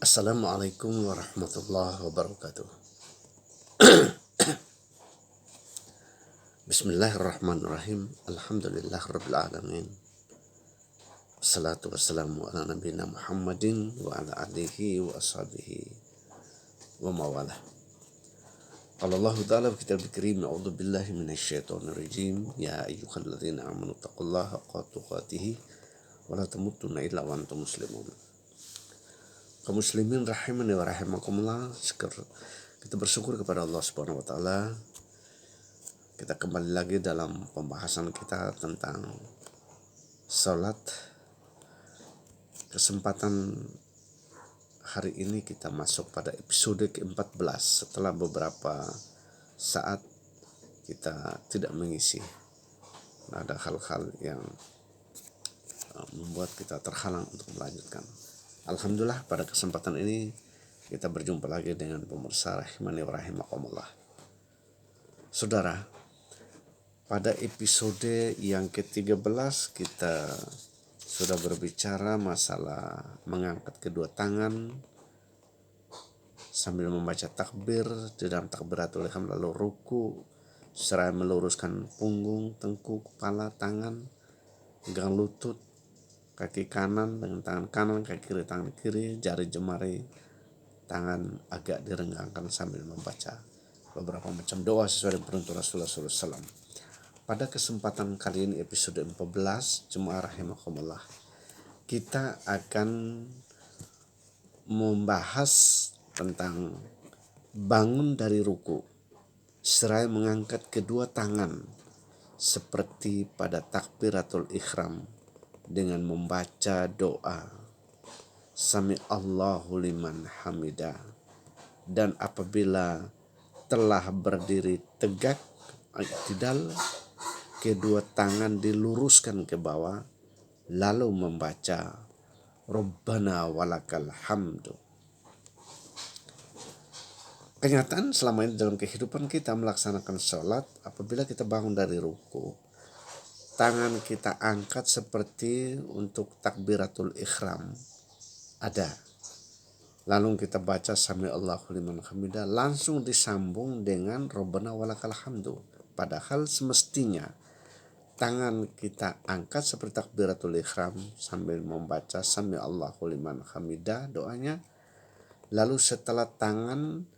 Assalamualaikum warahmatullahi wabarakatuh. Bismillahirrahmanirrahim. Alhamdulillahirabbil alamin. Wassalatu wassalamu ala nabiyina Muhammadin wa ala alihi wa ashabihi wa mawalah. Qala Allah ta'ala fi kitabih karim, a'udzu billahi minasyaitonir rajim. Ya ayyuhalladzina amanu taqullaha haqqa tuqatih wa la tamutunna illa wa antum muslimun. Kaum muslimin rahimani wa rahimakumullah. Kita bersyukur kepada Allah Subhanahu wa taala. Kita kembali lagi dalam pembahasan kita tentang salat. Kesempatan hari ini kita masuk pada episode ke-14 setelah beberapa saat kita tidak mengisi. Ada hal-hal yang membuat kita terhalang untuk melanjutkan. Alhamdulillah pada kesempatan ini kita berjumpa lagi dengan pemirsa rahimani wa rahimakumullah. Saudara, pada episode yang ke-13 kita sudah berbicara masalah mengangkat kedua tangan sambil membaca takbir di dalam takbiratul ihram, lalu ruku seraya meluruskan punggung, tengkuk, kepala, tangan, pegang lutut, kaki kanan dengan tangan kanan, kaki kiri tangan kiri, jari jemari tangan agak direnggangkan sambil membaca beberapa macam doa sesuai dengan perintah Rasulullah SAW. Pada kesempatan kali ini episode 14 Jemaah rahimakumullah, kita akan membahas tentang bangun dari ruku seraya mengangkat kedua tangan seperti pada takbiratul ihram dengan membaca doa Sami Allahu liman hamidah, dan apabila telah berdiri tegak i'tidal, kedua tangan diluruskan ke bawah lalu membaca Rabbana walakal hamdu. Kenyataan selama ini dalam kehidupan kita melaksanakan sholat, apabila kita bangun dari ruku, tangan kita angkat seperti untuk takbiratul ihram ada. Lalu kita baca Sami Allahu liman hamidah, langsung disambung dengan Rabbana walakal hamdu. Padahal semestinya tangan kita angkat seperti takbiratul ihram sambil membaca Sami Allahu liman hamidah doanya. Lalu setelah tangan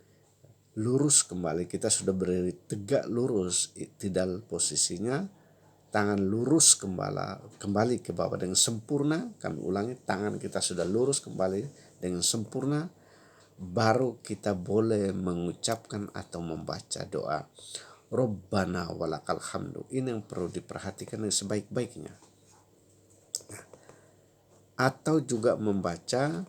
lurus kembali, kita sudah berdiri tegak lurus, i'tidal posisinya, tangan lurus kembali ke bawah dengan sempurna. Kami ulangi, tangan kita sudah lurus kembali dengan sempurna, baru kita boleh mengucapkan atau membaca doa Rabbana walakal hamdu. Ini yang perlu diperhatikan dengan sebaik-baiknya. Atau juga membaca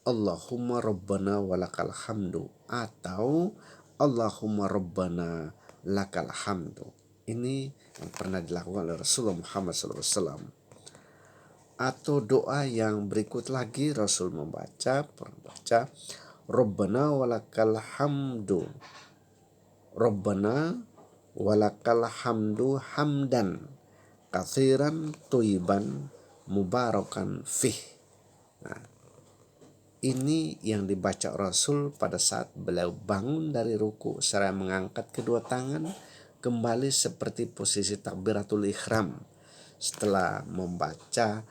Allahumma Rabbana walakal hamdu atau Allahumma Rabbana lakal hamdu. Ini yang pernah dilakukan oleh Rasulullah Muhammad SAW. Atau doa yang berikut lagi, Rasul membaca Rabbana walakal hamdu, Rabbana walakal hamdu hamdan katsiran thayyiban mubarakan fih. Nah, ini yang dibaca Rasul pada saat beliau bangun dari ruku seraya mengangkat kedua tangan kembali seperti posisi takbiratul ihram. Setelah membaca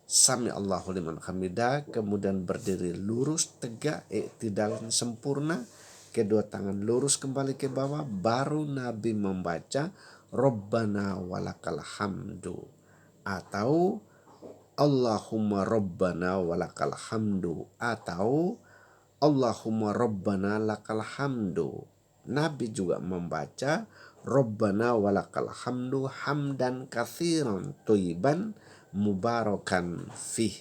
Sami Allahu liman hamidah, kemudian berdiri lurus tegak, i'tidal sempurna, kedua tangan lurus kembali ke bawah, baru Nabi membaca Rabbana walakal hamdu atau Allahumma Rabbana walakal hamdu atau Allahumma Rabbana lakal hamdu. Nabi juga membaca Rabbana walakal hamdu hamdan katsiran thayyiban mubarakan fih.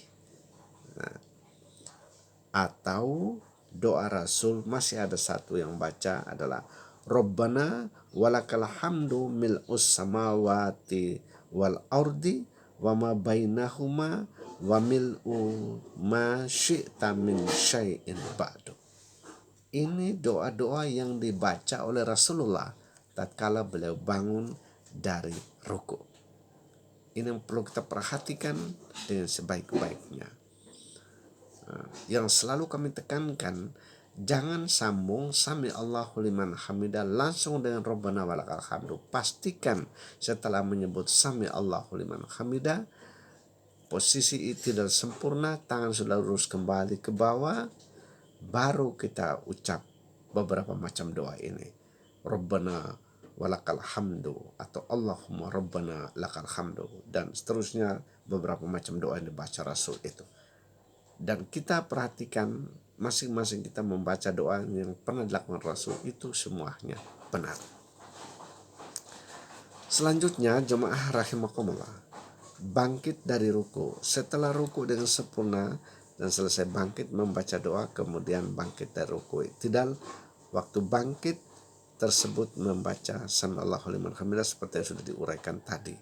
Atau doa Rasul masih ada satu yang baca adalah Rabbana walakal hamdu mil'us samawati wal ardi wa ma bainahuma wa mil'u ma syi'ta min syai'in ba'du. Ini doa-doa yang dibaca oleh Rasulullah tatkala beliau bangun dari ruku. Ini yang perlu kita perhatikan dengan sebaik-baiknya. Yang selalu kami tekankan, jangan sambung sami Allahu liman hamidah langsung dengan Rabbana walakal hamdu. Pastikan setelah menyebut sami Allahu liman hamidah, posisi i'tidal sempurna, tangan sudah lurus kembali ke bawah, baru kita ucap beberapa macam doa ini. Rabbana walakal hamdu atau Allahumma Rabbana lakal hamdu, dan seterusnya beberapa macam doa yang dibaca Rasul itu. Dan kita perhatikan masing-masing kita membaca doa yang pernah dilakukan Rasul itu semuanya benar. Selanjutnya jemaah rahimakumullah, bangkit dari ruku. Setelah ruku dengan sempurna dan selesai bangkit membaca doa, kemudian bangkit dari ruku. Tidak waktu bangkit tersebut membaca sami'allahu liman hamidah seperti yang sudah diuraikan tadi.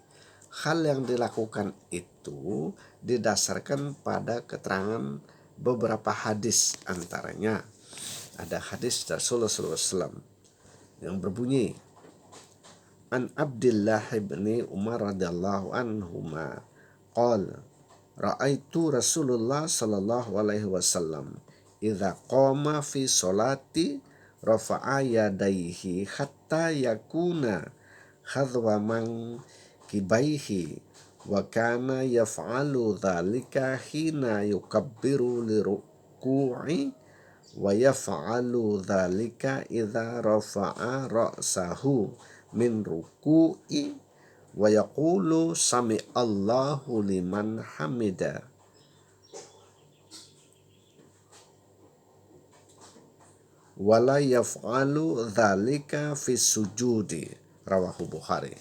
Hal yang dilakukan itu didasarkan pada keterangan beberapa hadis, antaranya ada hadis Rasulullah SAW yang berbunyi, An Abdullah bin Umar radhiyallahu anhuma qala ra'aitu Rasulullah sallallahu alaihi wasallam idza qama fi sholati rafa'a yadayhi hatta yakuna khadwa man kibaihi wa kana yaf'alu dhalika hina yukabbiru liruku'i wa yaf'alu dhalika idza rafa'a ra'sahu min ruku'i wa yaqulu sami Allahu liman hamida. Wala yaf'alu dhalika fi sujudi, rawahu Bukhari.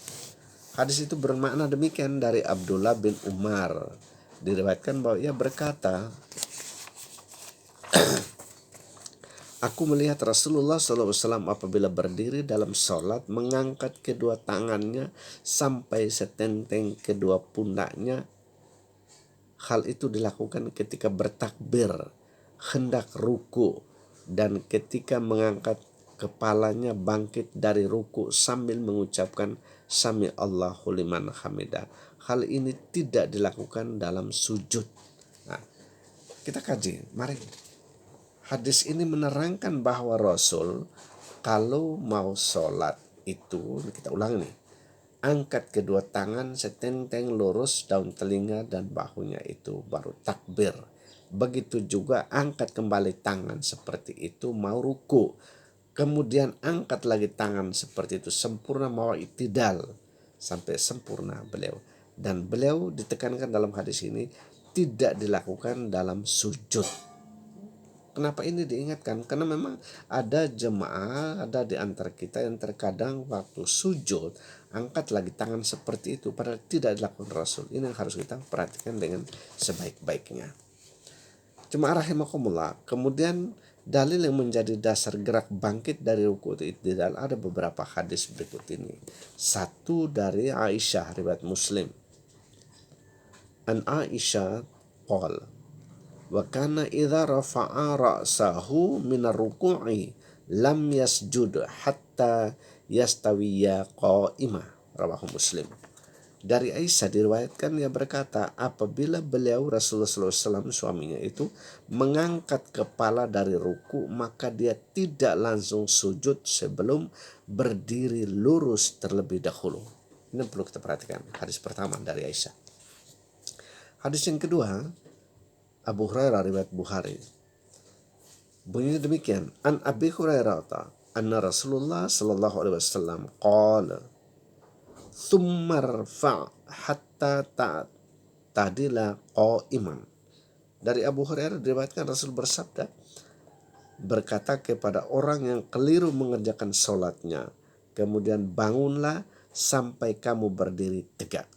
Hadis itu bermakna demikian dari Abdullah bin Umar. Diriwayatkan bahwa ia berkata, aku melihat Rasulullah SAW apabila berdiri dalam sholat mengangkat kedua tangannya sampai setenteng kedua pundaknya. Hal itu dilakukan ketika bertakbir, hendak ruku, dan ketika mengangkat kepalanya bangkit dari ruku sambil mengucapkan Sami Allahu liman hamidah. Hal ini tidak dilakukan dalam sujud. Nah, kita kaji, mari. Hadis ini menerangkan bahwa Rasul kalau mau sholat itu, kita ulang nih, angkat kedua tangan setenteng lurus daun telinga dan bahunya itu baru takbir. Begitu juga angkat kembali tangan seperti itu mau ruku. Kemudian angkat lagi tangan seperti itu sempurna mau i'tidal sampai sempurna beliau. Dan beliau ditekankan dalam hadis ini tidak dilakukan dalam sujud. Kenapa ini diingatkan? Karena memang ada jemaah, ada di antara kita yang terkadang waktu sujud angkat lagi tangan seperti itu padahal tidak dilakukan Rasul. Ini yang harus kita perhatikan dengan sebaik-baiknya. Jemaah rahimakumullah, kemudian dalil yang menjadi dasar gerak bangkit dari ruku itu i'tidal, ada beberapa hadis berikut ini. Satu dari Aisyah, riwayat Muslim. An Aisyah qala wa kana idza rafa'a ra'sahu minar ruku'i lam yasjud hatta yastawiya qa'imah, rawahu Muslim. Dari Aisyah diriwayatkan ia berkata, apabila beliau Rasulullah SAW suaminya itu mengangkat kepala dari ruku, maka dia tidak langsung sujud sebelum berdiri lurus terlebih dahulu. Ini perlu kita perhatikan. Hadis pertama dari Aisyah. Hadis yang kedua, Abu Hurairah riwayat Bukhari. Bunyinya demikian, An Abi Hurairah anna Rasulullah sallallahu alaihi wasallam qala Thummarfa hatta ta'tadila qa'iman. Dari Abu Hurairah diriwayatkan Rasul bersabda, berkata kepada orang yang keliru mengerjakan sholatnya, kemudian bangunlah sampai kamu berdiri tegak.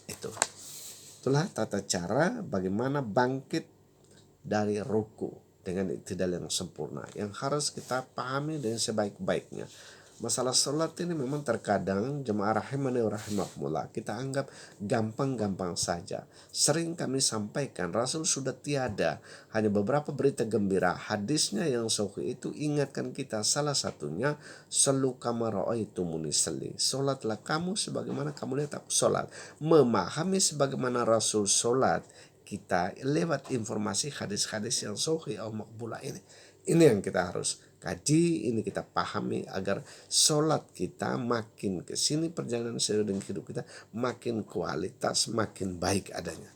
Itulah tata cara bagaimana bangkit dari ruku dengan i'tidal yang sempurna yang harus kita pahami dengan sebaik-baiknya. Masalah sholat ini memang terkadang jemaah rahimani wa rahimakumullah kita anggap gampang-gampang saja. Sering kami sampaikan Rasul sudah tiada, hanya beberapa berita gembira. Hadisnya yang sahih itu ingatkan kita, salah satunya sallu kama ra'aitumuni usalli. Sholatlah kamu sebagaimana kamu lihat aku sholat. Memahami sebagaimana Rasul sholat kita lewat informasi hadis-hadis yang sahih atau makbulah ini. Ini yang kita harus kaji, ini kita pahami agar sholat kita makin kesini perjalanan seiring hidup kita makin kualitas, makin baik adanya.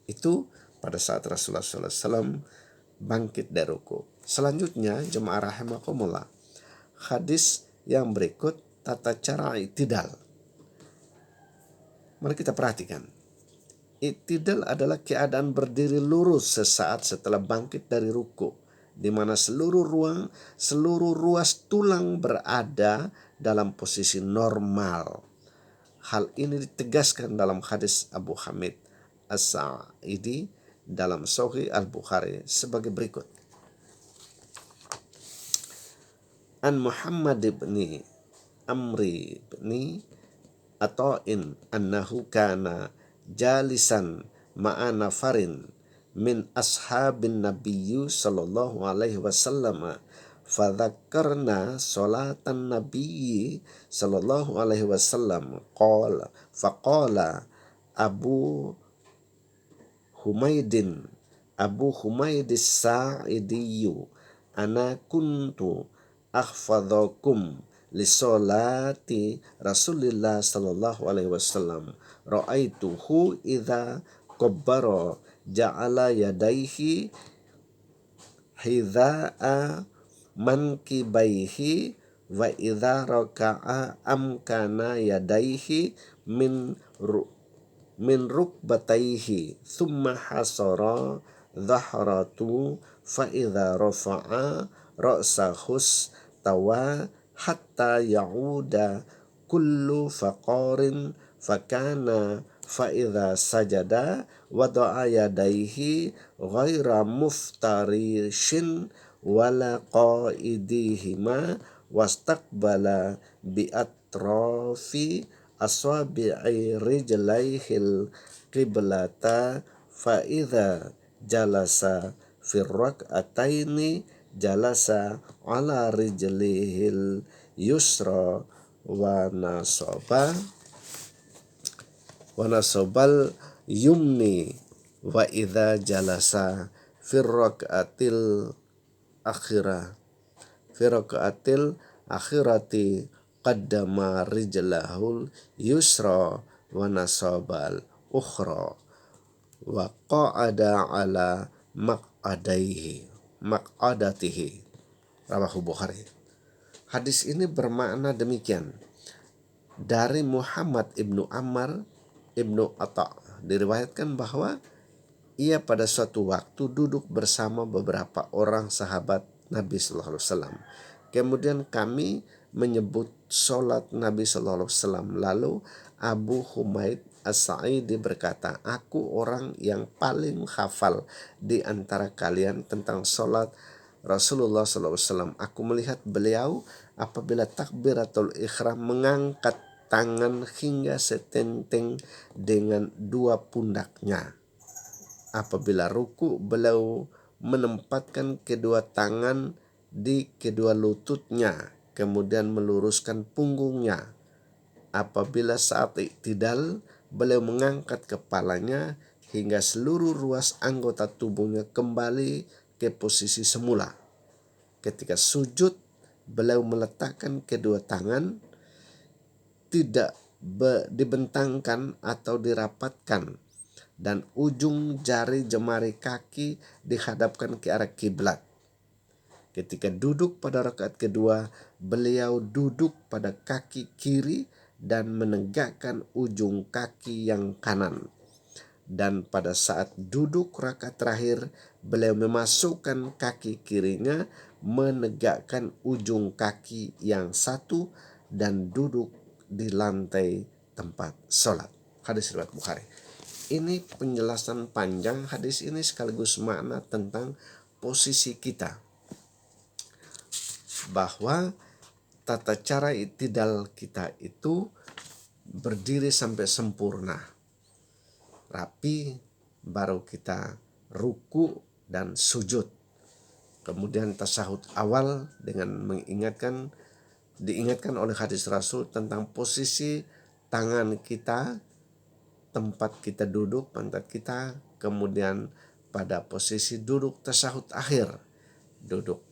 Itu pada saat Rasulullah SAW bangkit dari ruku. Selanjutnya jemaah rahimakumullah, hadis yang berikut tata cara i'tidal. Mari kita perhatikan. I'tidal adalah keadaan berdiri lurus sesaat setelah bangkit dari ruku, di mana seluruh ruas tulang berada dalam posisi normal. Hal ini ditegaskan dalam hadis Abu Hamid As-Sa'idi dalam Sahih Al-Bukhari sebagai berikut. An Muhammad ibni Amri ibni Ata'in annahu kana jalisan ma'a nafarin min ashabin nabiyyu sallallahu alaihi wasallam fadzakarna salatan nabiyyi sallallahu alaihi wasallam faqala Abu Humaidis Sa'idiyyu ana kuntu akhfadhakum li sholati Rasulillah sallallahu alaihi wasallam ra'aituhu idza qabbara ja'ala yadaihi hidha'a mankibaihi wa idza raka'a amkana yadaihi min rukbataihi thumma hasara dhahratu fa idza rafa'a ra'sahus tawa hatta ya'uda kullu faqarin fakana fa idza sajada wada'a yadaihi ghaira muftarishin wala qaidihima wastaqbala bi atrafi asabi'i rijlaihil qiblata fa idza jalasa fi rak'ataini jalasa ala rijlihil yusra wa nasobal yumni wa idza jalasa fi rak'atil akhirati qaddama rijlahul yusra wa nasabal ukhra wa qa'ada ala maq'adatihi rawahu Bukhari. Hadis ini bermakna demikian. Dari Muhammad ibnu Ammar ibnu Ata' diriwayatkan bahwa ia pada suatu waktu duduk bersama beberapa orang sahabat Nabi Sallallahu Alaihi Wasallam. Kemudian kami menyebut sholat Nabi Sallallahu Alaihi Wasallam. Lalu Abu Humaid As-Sa'idi berkata, aku orang yang paling hafal di antara kalian tentang sholat Rasulullah Sallallahu Alaihi Wasallam. Aku melihat beliau apabila takbiratul ikhram mengangkat tangan hingga setenteng dengan dua pundaknya. Apabila ruku, beliau menempatkan kedua tangan di kedua lututnya, kemudian meluruskan punggungnya. Apabila saat i'tidal, beliau mengangkat kepalanya hingga seluruh ruas anggota tubuhnya kembali ke posisi semula. Ketika sujud, beliau meletakkan kedua tangan tidak dibentangkan atau dirapatkan, dan ujung jari jemari kaki dihadapkan ke arah kiblat. Ketika duduk pada rakaat kedua, beliau duduk pada kaki kiri dan menegakkan ujung kaki yang kanan. Dan pada saat duduk rakaat terakhir, beliau memasukkan kaki kirinya, menegakkan ujung kaki yang satu, dan duduk di lantai tempat sholat. Hadis riwayat Bukhari. Ini penjelasan panjang hadis ini sekaligus makna tentang posisi kita, bahwa tata cara i'tidal kita itu berdiri sampai sempurna, rapi, baru kita ruku dan sujud. Kemudian tasyahud awal dengan diingatkan oleh hadis Rasul tentang posisi tangan kita tempat kita duduk, pantat kita, kemudian pada posisi duduk tasyahud akhir, duduk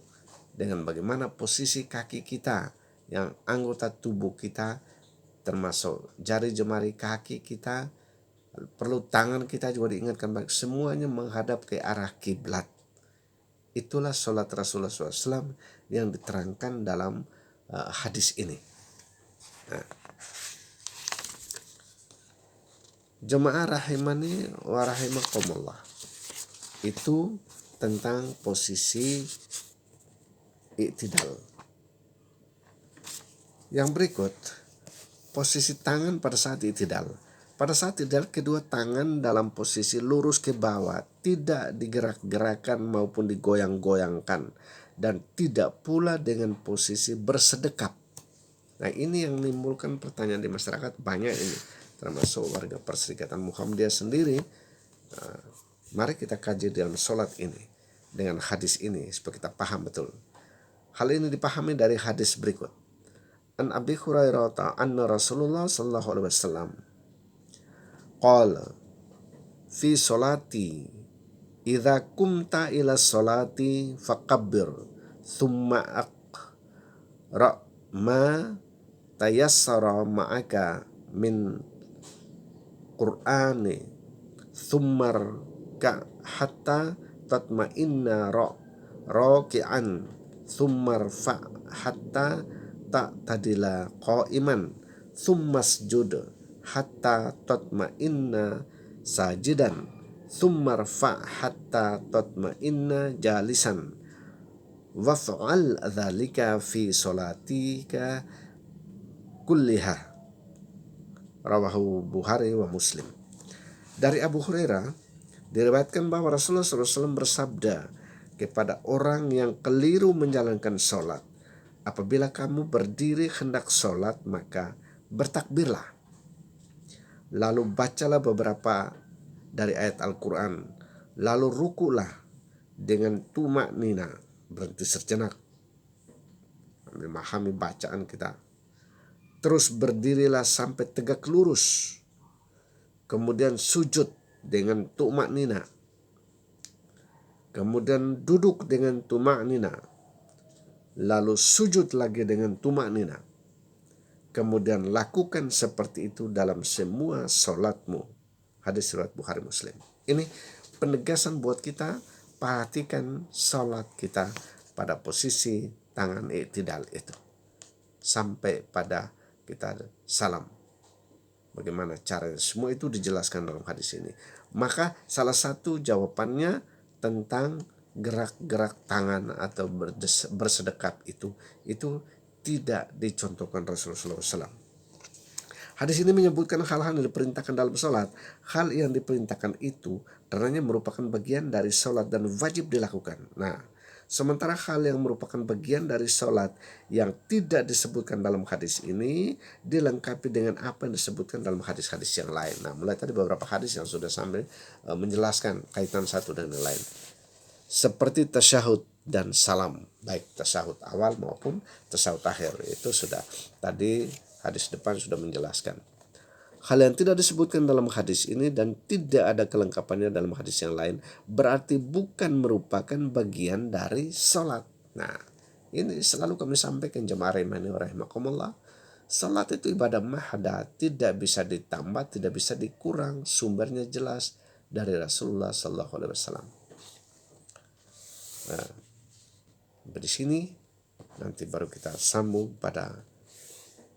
dengan bagaimana posisi kaki kita, yang anggota tubuh kita termasuk jari jemari kaki kita, perlu tangan kita juga diingatkan baik, semuanya menghadap ke arah kiblat. Itulah sholat Rasulullah SAW yang diterangkan dalam hadis ini. Nah, jemaah rahimani wa rahimakumullah, itu tentang posisi i'tidal. Yang berikut, posisi tangan pada saat i'tidal. Pada saat i'tidal, kedua tangan dalam posisi lurus ke bawah, tidak digerak-gerakan maupun digoyang-goyangkan, dan tidak pula dengan posisi bersedekap. Nah, ini yang menimbulkan pertanyaan di masyarakat banyak ini, termasuk warga Perserikatan Muhammadiyah sendiri. Mari kita kaji dalam sholat ini dengan hadis ini supaya kita paham betul. Hal ini dipahami dari hadis berikut. An Abi Hurairah anna Rasulullah sallallahu alaihi wasallam qala fi sholati idza kumta ila sholati fakabbir thumma aqra ma tayassara ma'aka min qur'ani thummar ka hatta tatma'inna raki'an thummar fa hatta ta'tadila qa'iman thummasjud hatta tatma'inna sajidan thummar fa hatta tatma'inna jalisan waf'al dzalika fi sholatika kulliha. Rawahu Bukhari wa Muslim. Dari Abu Hurairah diriwayatkan bahwa Rasulullah SAW bersabda kepada orang yang keliru menjalankan sholat, apabila kamu berdiri hendak sholat maka bertakbirlah, lalu bacalah beberapa dari ayat Al-Quran, lalu rukulah dengan tumak nina, berhenti sejenak memahami bacaan kita, terus berdirilah sampai tegak lurus, kemudian sujud dengan tumak nina, kemudian duduk dengan tumak nina, lalu sujud lagi dengan tumak nina. Kemudian lakukan seperti itu dalam semua sholatmu. Hadis riwayat Bukhari Muslim. Ini penegasan buat kita, perhatikan sholat kita pada posisi tangan i'tidal itu sampai pada kita salam. Bagaimana caranya, semua itu dijelaskan dalam hadis ini. Maka salah satu jawabannya tentang gerak-gerak tangan atau bersedekap itu tidak dicontohkan Rasulullah SAW. Hadis ini menyebutkan hal-hal yang diperintahkan dalam sholat. Hal yang diperintahkan itu karenanya merupakan bagian dari sholat dan wajib dilakukan. Nah, sementara hal yang merupakan bagian dari sholat yang tidak disebutkan dalam hadis ini dilengkapi dengan apa yang disebutkan dalam hadis-hadis yang lain. Nah, mulai tadi beberapa hadis yang sudah sampai menjelaskan kaitan satu dengan yang lain. Seperti tasyahud dan salam, baik tasyahud awal maupun tasyahud akhir, itu sudah tadi hadis depan sudah menjelaskan. Hal yang tidak disebutkan dalam hadis ini dan tidak ada kelengkapannya dalam hadis yang lain berarti bukan merupakan bagian dari sholat. Nah, ini selalu kami sampaikan jemaah rahimani wa rahimakumullah. Sholat itu ibadah mahda, tidak bisa ditambah, tidak bisa dikurang. Sumbernya jelas dari Rasulullah Sallallahu Alaihi Wasallam. Nah, di sini nanti baru kita sambung pada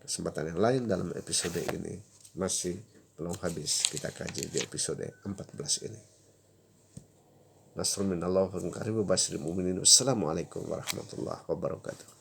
kesempatan yang lain dalam episode ini. Masih belum habis kita kaji di episode 14 ini. Nasrul minallah wa basyiril mu'minin. Wassalamualaikum warahmatullahi wabarakatuh.